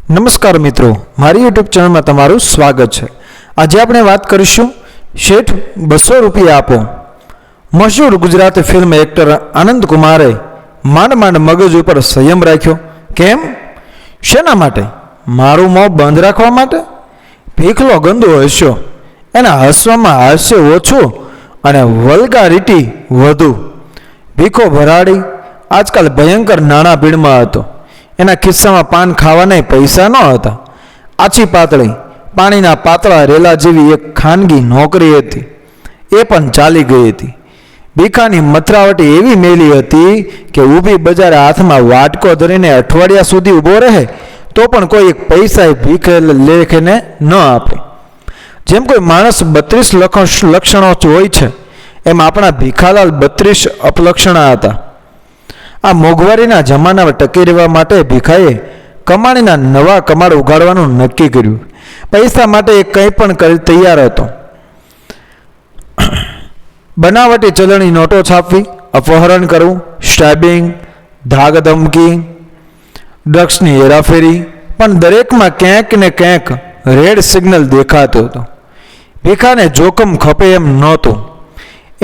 નમસ્કાર મિત્રો, મારી યુટ્યુબ ચેનલમાં તમારું સ્વાગત છે। આજે આપણે વાત કરીશું શેઠ 200 રૂપિયા આપો। મશહૂર ગુજરાતી ફિલ્મ એક્ટર આનંદ કુમારે માંડ મગજ ઉપર સંયમ રાખ્યો। કેમ? શેના માટે? મારું મોં બંધ રાખવા માટે? ભીખલો ગંદો હસ્યો, એના હસવામાં હાસ્ય ઓછું અને વલ્ગારિટી વધુ। ભીખો ભરાડી આજકાલ ભયંકર નાણાં ભીડમાં હતો। એના ખિસ્સામાં પાન ખાવાના પૈસા ન હતા। આછી પાતળી પાણીના પાતળા રેલા જેવી એક ખાનગી નોકરી હતી, એ પણ ચાલી ગઈ હતી। ભીખાની મથરાવટી એવી મેલી હતી કે ઊભી બજારે હાથમાં વાટકો ધરીને અઠવાડિયા સુધી ઊભો રહે તો પણ કોઈ એક પૈસા ભીખ લેખીને ન આપે। જેમ કોઈ માણસ 32 લક્ષણો હોય છે, એમ આપણા ભીખાલાલ 32 અપલક્ષણા હતા। આ મોંઘવારીના જમાનામાં ટકી રહેવા માટે ભીખાએ કમાણીના નવા કમાડ ઉગાડવાનું નક્કી કર્યું। પૈસા માટે એ કંઈ પણ કરી તૈયાર હતો। બનાવટી ચલણી નોટો છાપવી, અપહરણ કરવું, સ્ટેબિંગ, ધાક ધમકી, ડ્રગ્સની હેરાફેરી, પણ દરેકમાં ક્યાંક ને ક્યાંક રેડ સિગ્નલ દેખાતો હતો। ભીખાને જોખમ ખપે એમ નહોતું।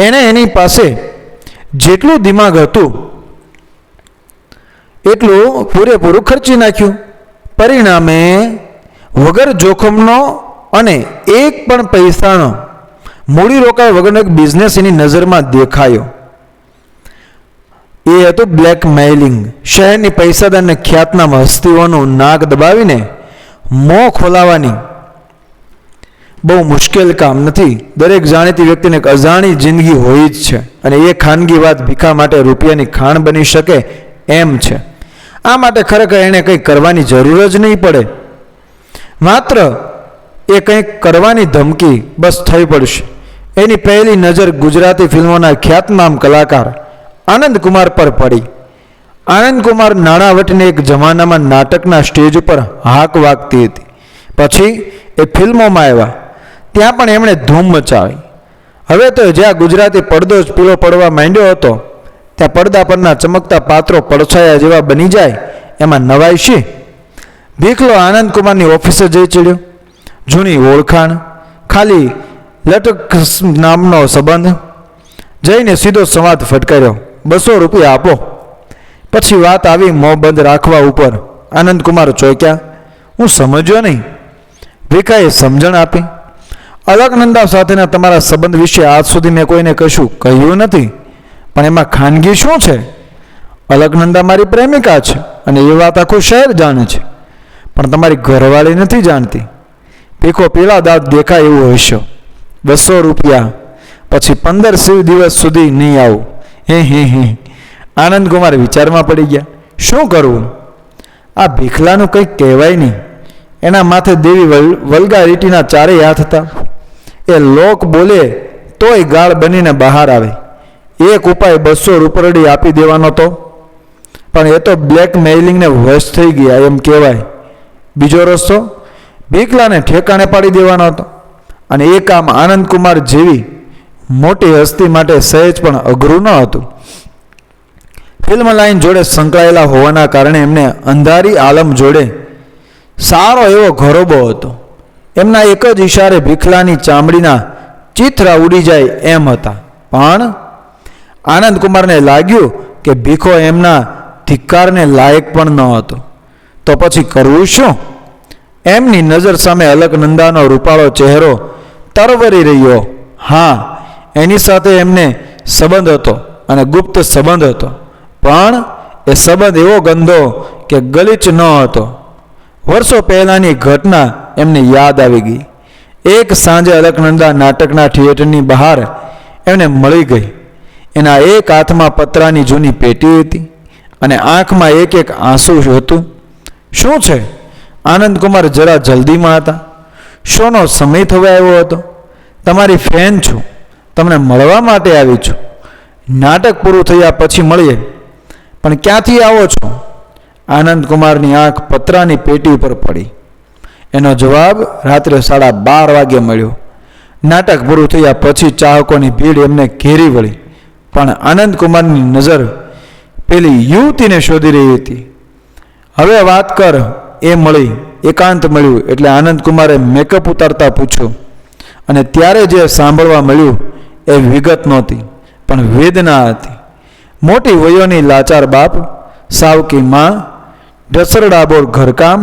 એણે એની પાસે જેટલું દિમાગ હતું એટલું પૂરેપૂરું ખર્ચી નાખ્યું। પરિણામે વગર જોખમનો અને એક પણ પૈસાનો મૂડીરોકાણ વગરનો એક બિઝનેસ એની નજરમાં દેખાયો। એ હતું બ્લેકમેઇલિંગ। શહેરની પૈસાદાર અને ખ્યાતનામ હસ્તીઓનું નાક દબાવીને મોં ખોલાવવાની બહુ મુશ્કેલ કામ નથી। દરેક જાણીતી વ્યક્તિને એક અજાણી જિંદગી હોય જ છે, અને એ ખાનગી વાત ભીખા માટે રૂપિયાની ખાણ બની શકે એમ છે। આ માટે ખરેખર એણે કંઈક કરવાની જરૂર જ નહીં પડે, માત્ર એ કંઈક કરવાની ધમકી બસ થઈ પડશે। એની પહેલી નજર ગુજરાતી ફિલ્મોના ખ્યાતનામ કલાકાર આનંદ કુમાર પર પડી। આનંદ કુમાર નાણાવટીને એક જમાનામાં નાટકના સ્ટેજ ઉપર હાક વાગતી હતી, પછી એ ફિલ્મોમાં આવ્યા, ત્યાં પણ એમણે ધૂમ મચાવી। હવે તો જ્યાં ગુજરાતી પડદો જ પીળો પડવા માંડ્યો હતો, ત્યાં પડદા પરના ચમકતા પાત્રો પડછાયા જેવા બની જાય એમાં નવાઈ શી? ભીખલો આનંદ કુમારની ઓફિસે જઈ ચડ્યો। જૂની ઓળખાણ, ખાલી લટક નામનો સંબંધ, જઈને સીધો સંવાદ ફટકાર્યો, 200 રૂપિયા આપો। પછી વાત આવી મોં બંધ રાખવા ઉપર। આનંદ કુમાર ચોંક્યા, હું સમજ્યો નહીં। ભીખાએ સમજણ આપી, અલકનંદા સાથેના તમારા સંબંધ વિશે આજ સુધી મેં કોઈને કશું કહ્યું નથી, પણ એમાં ખાનગી શું છે? અલકનંદા મારી પ્રેમિકા છે અને એ વાત આખું શહેર જાણે છે, પણ તમારી ઘરવાળી નથી જાણતી। ભીખો પીળા દાંત દેખાય એવું હસ્યો, 200 રૂપિયા, પછી 15 દિવસ સુધી નહીં આવું। હે આનંદ કુમાર વિચારમાં પડી ગયા, શું કરવું? આ ભીખલાનું કંઈક કહેવાય નહીં। એના માથે દેવી વલ્ગારિટીના ચારેય હાથ હતા। એ લોક બોલે તોય ગાળ બનીને બહાર આવે। એક ઉપાય 200 રૂપરડી આપી દેવાનો તો, પણ એ તો બ્લેકમેઇલિંગને વશ થઈ ગયા એમ કહેવાય। બીજો રસ્તો ભીખલાને ઠેકાણે પાડી દેવાનો હતો, અને એ કામ આનંદ કુમાર જેવી મોટી હસ્તી માટે સહેજ પણ અઘરું ન હતું। ફિલ્મ લાઈન જોડે સંકળાયેલા હોવાના કારણે એમને અંધારી આલમ જોડે સારો એવો ઘરોબો હતો। એમના એક જ ઈશારે ભીખલાની ચામડીના ચીથરા ઉડી જાય એમ હતા, પણ આનંદ કુમારને લાગ્યું કે ભીખો એમના ધિક્કારને લાયક પણ ન હતો। તો પછી કરવું શું? એમની નજર સામે અલકનંદાનો રૂપાળો ચહેરો તરવરી રહ્યો। હા, એની સાથે એમને સંબંધ હતો, અને ગુપ્ત સંબંધ હતો, પણ એ સંબંધ એવો ગંદો કે ગલીચ ન હતો। વર્ષો પહેલાંની ઘટના એમને યાદ આવી ગઈ। એક સાંજે અલકનંદા નાટકના થિયેટરની બહાર એમને મળી ગઈ। એના એક હાથમાં પતરાની જૂની પેટી હતી, અને આંખમાં એક એક આંસુ હતું। શું છે? આનંદ કુમાર જરા જલ્દીમાં હતા। શોનો સમય થવા આવ્યો હતો। તમારી ફેન છું, તમને મળવા માટે આવી છું। નાટક પૂરું થયા પછી મળીએ, પણ ક્યાંથી આવો છો? આનંદ કુમારની આંખ પતરાની પેટી ઉપર પડી। એનો જવાબ રાત્રે 12:30 વાગે મળ્યો। નાટક પૂરું થયા પછી ચાહકોની ભીડ એમને ઘેરી વળી, પણ આનંદ કુમારની નજર પેલી યુવતીને શોધી રહી હતી। હવે વાત કર, એ મળી એકાંત મળ્યું એટલે આનંદકુમારે મેકઅપ ઉતારતા પૂછ્યું, અને ત્યારે જે સાંભળવા મળ્યું એ વિગત નહોતી પણ વેદના હતી. મોટી વયોની લાચાર બાપ, સાવકી માં, ઢસરડાબોર ઘરકામ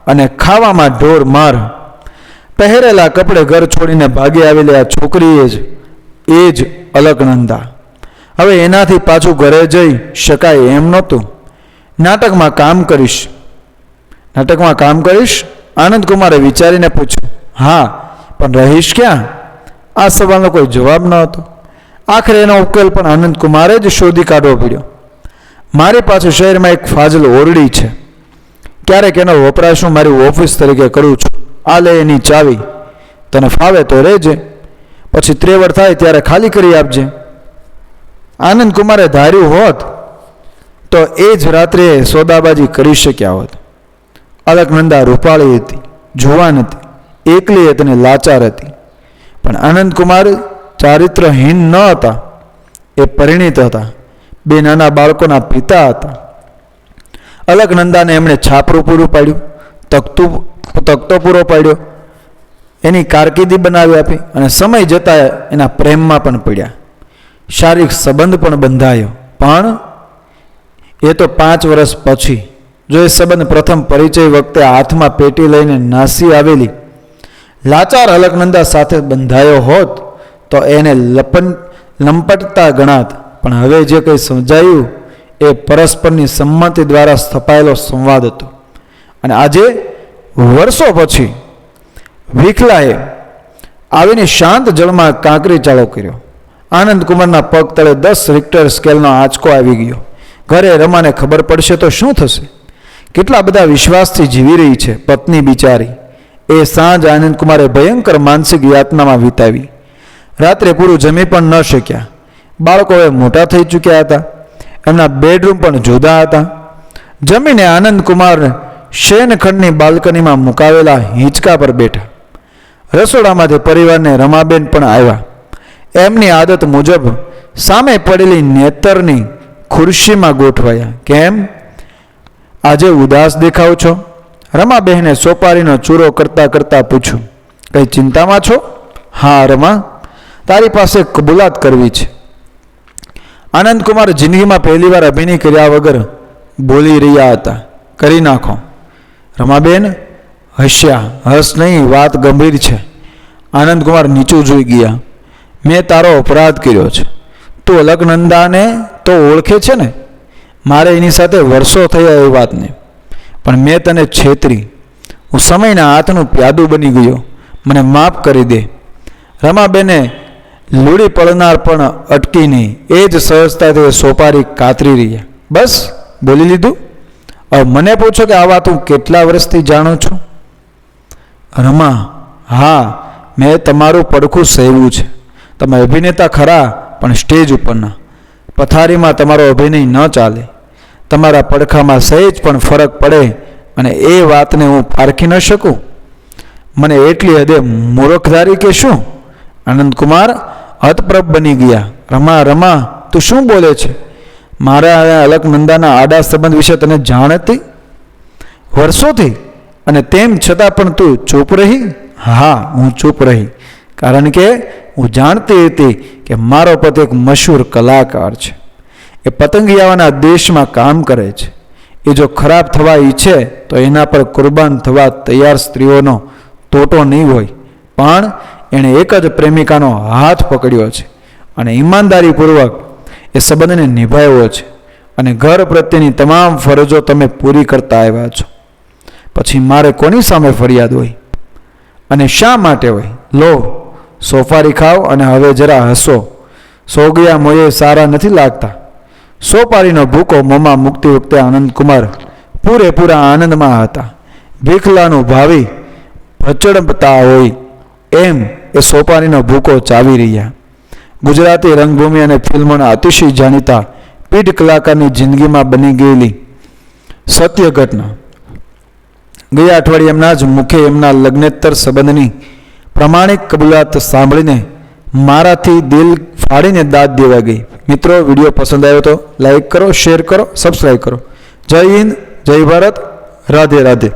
અને ખાવામાં ઢોર માર. પહેરેલા કપડે ઘર છોડીને ભાગી આવેલી આ છોકરી એ જ અલકનંદા. હવે એનાથી પાછું ઘરે જઈ શકાય એમ નહોતું. નાટકમાં કામ કરીશ? આનંદકુમારે વિચારીને પૂછ્યું. હા, પણ રહીશ ક્યાં? આ સવાલનો કોઈ જવાબ ન હતો. આખરે એનો ઉકેલ પણ આનંદકુમારે જ શોધી કાઢવો પડ્યો. મારી પાસે શહેરમાં એક ફાજલ ઓરડી છે. ક્યારેક એનો વપરાશ હું મારી ઓફિસ તરીકે કરું છું. આ લે એની ચાવી. તને ફાવે તો રહેજે, પછી ત્રેવડ થાય ત્યારે ખાલી કરી આપજે. આનંદકુમારે ધાર્યું હોત તો એ જ રાત્રે સોદાબાજી કરી શક્યા હોત. અલકનંદા રૂપાળી હતી, જુવાન હતી, એકલી હતી અને લાચાર હતી. પણ આનંદકુમાર ચારિત્રહીન ન હતા. એ પરિણીત હતા, 2 નાના બાળકોના પિતા હતા. અલકનંદાને એમણે છાપરું પૂરું પાડ્યું, તકતો પૂરો પાડ્યો, એની કારકિર્દી બનાવી આપી અને સમય જતાં એના પ્રેમમાં પણ પડ્યા. શારીરિક સંબંધ પણ બંધાયો. પણ એ તો 5 વર્ષ પછી. જો એ સંબંધ પ્રથમ પરિચય વખતે હાથમાં પેટી લઈને નાસી આવેલી લાચાર અલકનંદા સાથે બંધાયો હોત તો એને લંપટતા ગણાત. પણ હવે જે કંઈ સમજાયું એ પરસ્પરની સંમતિ દ્વારા સ્થપાયેલો સંવાદ હતો. અને આજે વર્ષો પછી વિખલાએ આવીને શાંત જળમાં કાંકરી ચાળો કર્યો. આનંદકુમારના પગ તળે 10 રિક્ટર સ્કેલનો આંચકો આવી ગયો. ઘરે રમાને ખબર પડશે તો શું થશે? કેટલા બધા વિશ્વાસથી જીવી રહી છે પત્ની બિચારી. એ સાંજ આનંદકુમારે ભયંકર માનસિક યાતનામાં વિતાવી. રાત્રે પૂરું જમી પણ ન શક્યા. બાળકો હવે મોટા થઈ ચૂક્યા હતા, એમના બેડરૂમ પણ જુદા હતા. જમીને આનંદકુમાર શયનખંડની બાલ્કનીમાં મુકાવેલા હિંચકા પર બેઠા. રસોડામાંથી પરિવારને રમાબેન પણ આવ્યા. એમની આદત મુજબ સામે પડેલી નેતરની ખુરશીમાં ગોઠવાયા. કેમ, આજે ઉદાસ દેખાવ છો? રમાબહેને સોપારીનો ચૂરો કરતા કરતા પૂછ્યું. કંઈ ચિંતામાં છો? હા રમા, તારી પાસે કબૂલાત કરવી છે. આનંદકુમાર જિંદગીમાં પહેલીવાર અભિનય કર્યા વગર બોલી રહ્યા હતા. કરી નાખો. રમાબેન હસ્યા. હસ નહીં, વાત ગંભીર છે. આનંદકુમાર નીચું જોઈ ગયા. મેં તારો અપરાધ કર્યો છે. તું અલકનંદાને તો ઓળખે છે ને? મારે એની સાથે વર્ષો થયા એ વાતને. પણ મેં તને છેતરી. હું સમયના હાથનું પ્યાદું બની ગયો. મને માફ કરી દે. રમાબેને લૂડી પડનાર પણ અટકી નહીં. એ જ સહજતાથી સોપારી કાતરી રહ્યા. બસ બોલી લીધું? હવે મને પૂછો કે આ વાત હું કેટલા વર્ષથી જાણું છું? રમા, હા, મેં તમારું પડખું સહેવું છે. તમે અભિનેતા ખરા, પણ સ્ટેજ ઉપરના. પથારીમાં તમારો અભિનય ન ચાલે. તમારા પડખામાં સહેજ પણ ફરક પડે અને એ વાતને હું પારખી ન શકું? મને એટલી હદે મૂર્ખધારી કે શું? આનંદકુમાર હતપ્રભ બની ગયા. રમા, તું શું બોલે છે? મારા અલકનંદાના આડા સંબંધ વિશે તને જાણ હતી વર્ષોથી, અને તેમ છતાં પણ તું ચૂપ રહી? હા, હું ચૂપ રહી, કારણ કે હું જાણતી હતી કે મારો પતિ એક મશહૂર કલાકાર છે. એ પતંગિયાઓના દેશમાં કામ કરે છે. એ જો ખરાબ થવા ઈચ્છે તો એના પર કુરબાન થવા તૈયાર સ્ત્રીઓનો તોટો નહીં હોય. પણ એણે એક જ પ્રેમિકાનો હાથ પકડ્યો છે અને ઈમાનદારીપૂર્વક એ સંબંધને નિભાવ્યો છે. અને ઘર પ્રત્યેની તમામ ફરજો તમે પૂરી કરતા આવ્યા છો. પછી મારે કોની સામે ફરિયાદ હોય? અને શા માટે હોય? લો, સોફારી ખાઓ અને હવે જરા હસો. સોગિયા મોયે સારા નથી લાગતા. સોપારીનો ભૂકો મોંમાં મૂકતી વખતે આનંદકુમાર પૂરેપૂરા આનંદમાં હતા. ભીખલાનું ભાવિ ભચડતા હોય એમ એ સોપારીનો ભૂકો ચાવી રહ્યા. ગુજરાતી રંગભૂમિ અને ફિલ્મોના અતિશય જાણીતા પીઢ કલાકારની જિંદગીમાં બની ગયેલી સત્ય ઘટના. ગયા અઠવાડિયે એમના જ મુખે એમના લગ્નેતર સંબંધની પ્રમાણિક કબૂલાત સાંભળીને મારાથી દિલ ફાડીને દાદ દેવા ગઈ. મિત્રો, વિડીયો પસંદ આવ્યો તો લાઈક કરો, શેર કરો, સબસ્ક્રાઈબ કરો. જય હિન્દ, જય ભારત, રાધે રાધે.